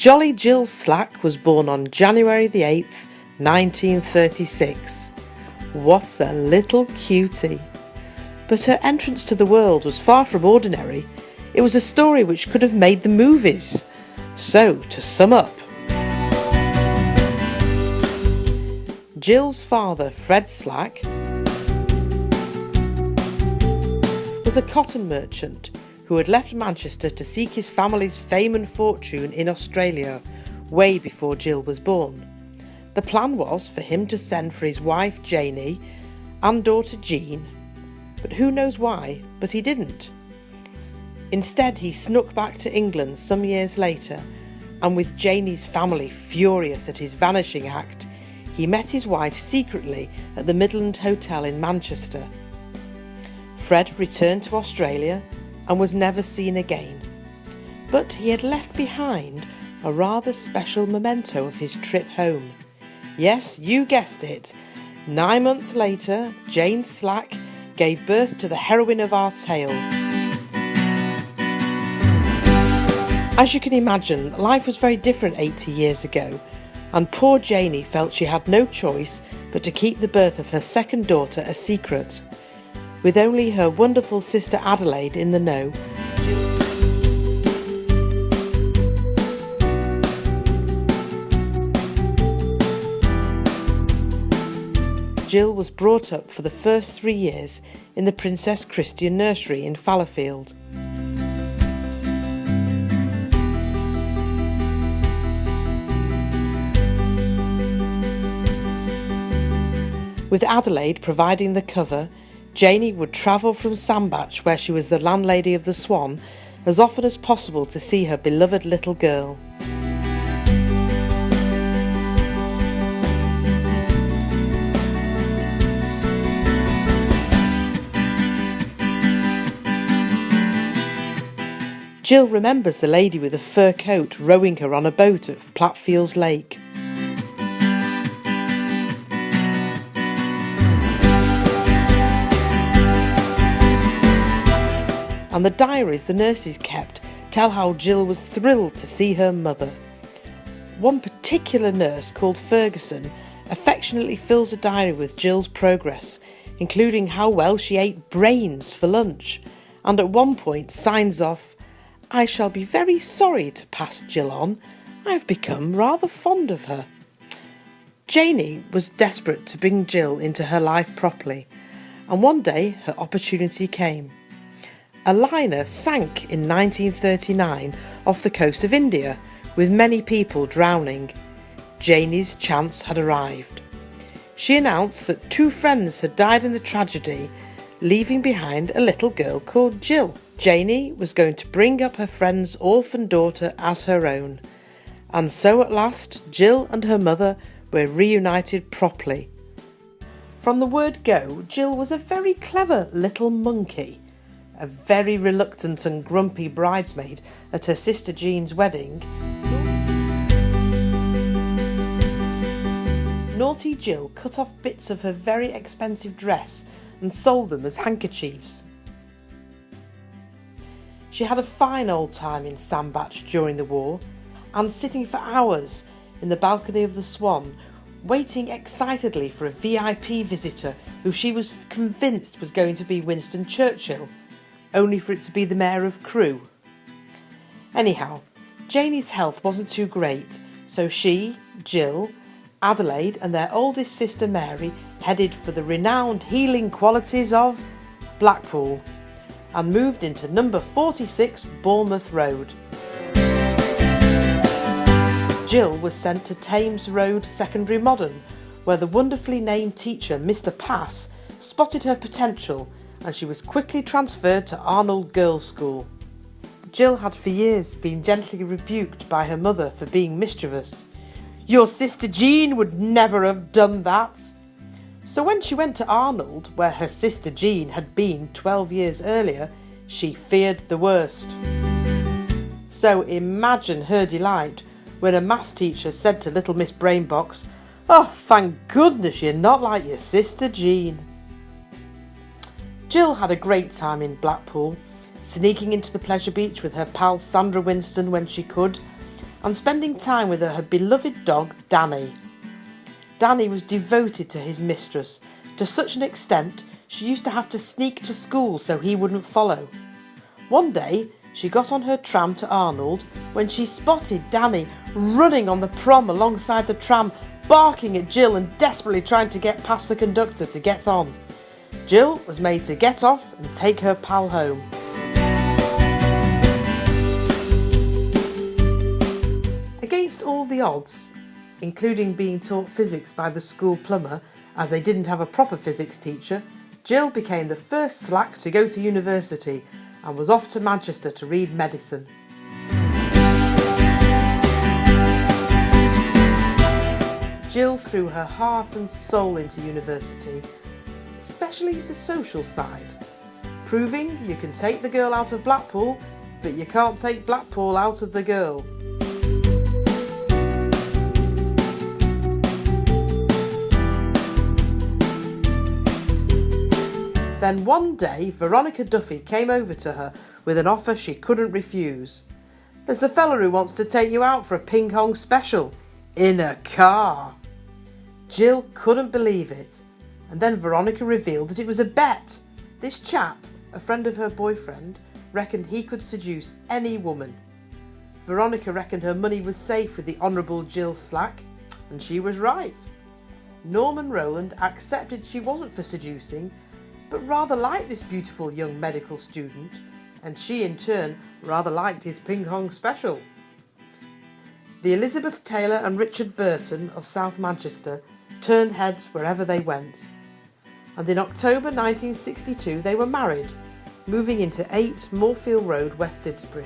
Jolly Jill Slack was born on January the 8th, 1936. What a little cutie! But her entrance to the world was far from ordinary. It was a story which could have made the movies. So, to sum up, Jill's father, Fred Slack, was a cotton merchant who had left Manchester to seek his family's fame and fortune in Australia, way before Jill was born. The plan was for him to send for his wife Janie and daughter Jean, but who knows why, but he didn't. Instead, he snuck back to England some years later, and with Janie's family furious at his vanishing act, he met his wife secretly at the Midland Hotel in Manchester. Fred returned to Australia and was never seen again, but he had left behind a rather special memento of his trip home. Yes, you guessed it. 9 months later, Jane Slack gave birth to the heroine of our tale. As you can imagine, life was very different 80 years ago, and poor Janie felt she had no choice but to keep the birth of her second daughter a secret. With only her wonderful sister Adelaide in the know, Jill was brought up for the first 3 years in the Princess Christian Nursery in Fallowfield. With Adelaide providing the cover, Janie would travel from Sandbach, where she was the landlady of the Swan, as often as possible to see her beloved little girl. Jill remembers the lady with a fur coat rowing her on a boat at Platfields Lake. And the diaries the nurses kept tell how Jill was thrilled to see her mother. One particular nurse, called Ferguson, affectionately fills a diary with Jill's progress, including how well she ate brains for lunch, and at one point signs off, "I shall be very sorry to pass Jill on. I have become rather fond of her." Janie was desperate to bring Jill into her life properly, and one day her opportunity came. A liner sank in 1939 off the coast of India, with many people drowning. Janie's chance had arrived. She announced that 2 friends had died in the tragedy, leaving behind a little girl called Jill. Janie was going to bring up her friend's orphan daughter as her own. And so at last, Jill and her mother were reunited properly. From the word go, Jill was a very clever little monkey. A very reluctant and grumpy bridesmaid at her sister Jean's wedding, naughty Jill cut off bits of her very expensive dress and sold them as handkerchiefs. She had a fine old time in Sandbach during the war, and sitting for hours in the balcony of the Swan, waiting excitedly for a VIP visitor who she was convinced was going to be Winston Churchill, only for it to be the Mayor of Crewe. Anyhow, Janie's health wasn't too great, so she, Jill, Adelaide and their oldest sister Mary headed for the renowned healing qualities of Blackpool and moved into number 46 Bournemouth Road. Jill was sent to Thames Road Secondary Modern, where the wonderfully named teacher Mr. Pass spotted her potential, and she was quickly transferred to Arnold Girls' School. Jill had for years been gently rebuked by her mother for being mischievous. "Your sister Jean would never have done that." So when she went to Arnold, where her sister Jean had been 12 years earlier, she feared the worst. So imagine her delight when a maths teacher said to little Miss Brainbox, "Oh, thank goodness you're not like your sister Jean." Jill had a great time in Blackpool, sneaking into the pleasure beach with her pal Sandra Winston when she could, and spending time with her beloved dog Danny. Danny was devoted to his mistress, to such an extent she used to have to sneak to school so he wouldn't follow. One day she got on her tram to Arnold when she spotted Danny running on the prom alongside the tram, barking at Jill and desperately trying to get past the conductor to get on. Jill was made to get off and take her pal home. Against all the odds, including being taught physics by the school plumber as they didn't have a proper physics teacher, Jill became the first slack to go to university and was off to Manchester to read medicine. Jill threw her heart and soul into university, especially the social side, proving you can take the girl out of Blackpool, but you can't take Blackpool out of the girl. Then one day, Veronica Duffy came over to her with an offer she couldn't refuse. "There's a fella who wants to take you out for a ping pong special, in a car." Jill couldn't believe it, and then Veronica revealed that it was a bet. This chap, a friend of her boyfriend, reckoned he could seduce any woman. Veronica reckoned her money was safe with the Honourable Jill Slack, and she was right. Norman Rowland accepted she wasn't for seducing, but rather liked this beautiful young medical student, and she in turn rather liked his ping pong special. The Elizabeth Taylor and Richard Burton of South Manchester turned heads wherever they went, and in October 1962 they were married, moving into 8 Moorfield Road, West Didsbury.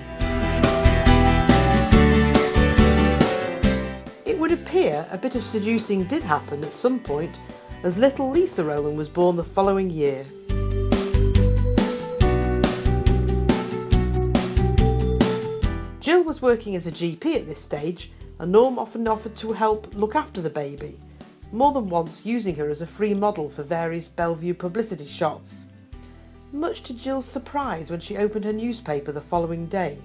It would appear a bit of seducing did happen at some point, as little Lisa Rowland was born the following year. Jill was working as a GP at this stage, and Norm often offered to help look after the baby, more than once using her as a free model for various Bellevue publicity shots, much to Jill's surprise when she opened her newspaper the following day.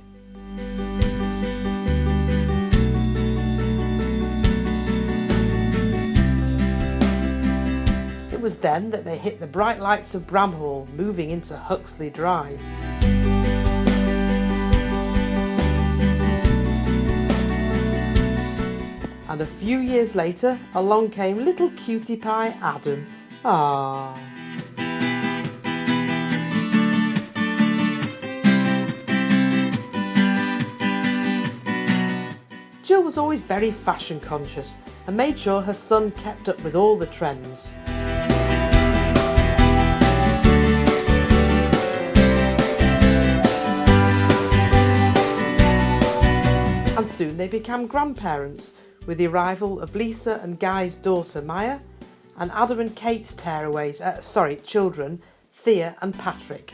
It was then that they hit the bright lights of Bramhall, moving into Huxley Drive. And a few years later, along came little cutie pie Adam. Ah. Jill was always very fashion conscious and made sure her son kept up with all the trends. And soon they became grandparents, with the arrival of Lisa and Guy's daughter Maya, and Adam and Kate's children, Thea and Patrick.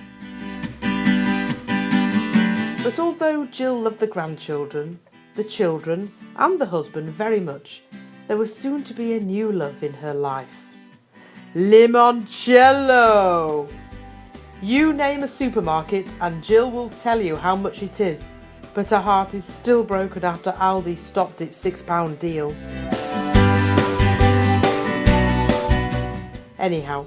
But although Jill loved the grandchildren, the children and the husband very much, there was soon to be a new love in her life. Limoncello! You name a supermarket and Jill will tell you how much it is, but her heart is still broken after Aldi stopped its £6 deal. Anyhow,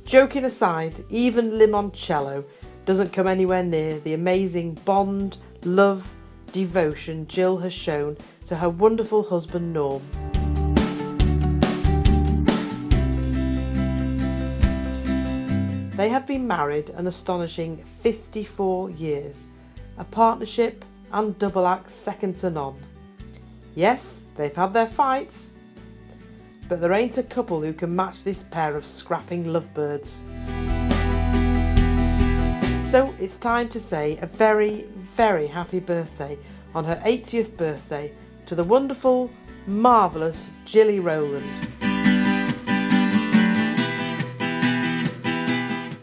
joking aside, even limoncello doesn't come anywhere near the amazing bond, love, devotion Jill has shown to her wonderful husband Norm. They have been married an astonishing 54 years, a partnership and double act second to none. Yes, they've had their fights, but there ain't a couple who can match this pair of scrapping lovebirds. So it's time to say a very, very happy birthday on her 80th birthday to the wonderful, marvellous Jilly Rowland.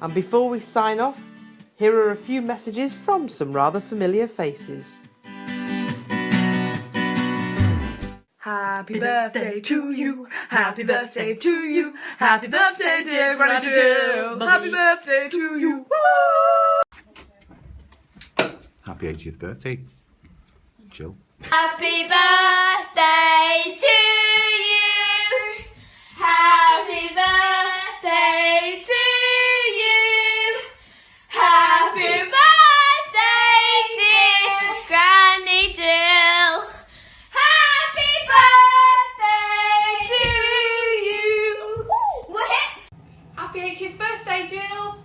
And before we sign off, here are a few messages from some rather familiar faces. Happy birthday to you, happy birthday to you, happy birthday dear Granny Jill, happy birthday to you. Woo! Happy 80th birthday, Jill. Happy birthday to you. Happy birthday to you. Happy birthday, dear Granny Jill. Happy birthday to you. We're hit. Happy 80th birthday, Jill.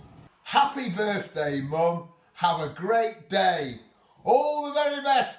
Happy birthday, Mum. Have a great day. All the very best.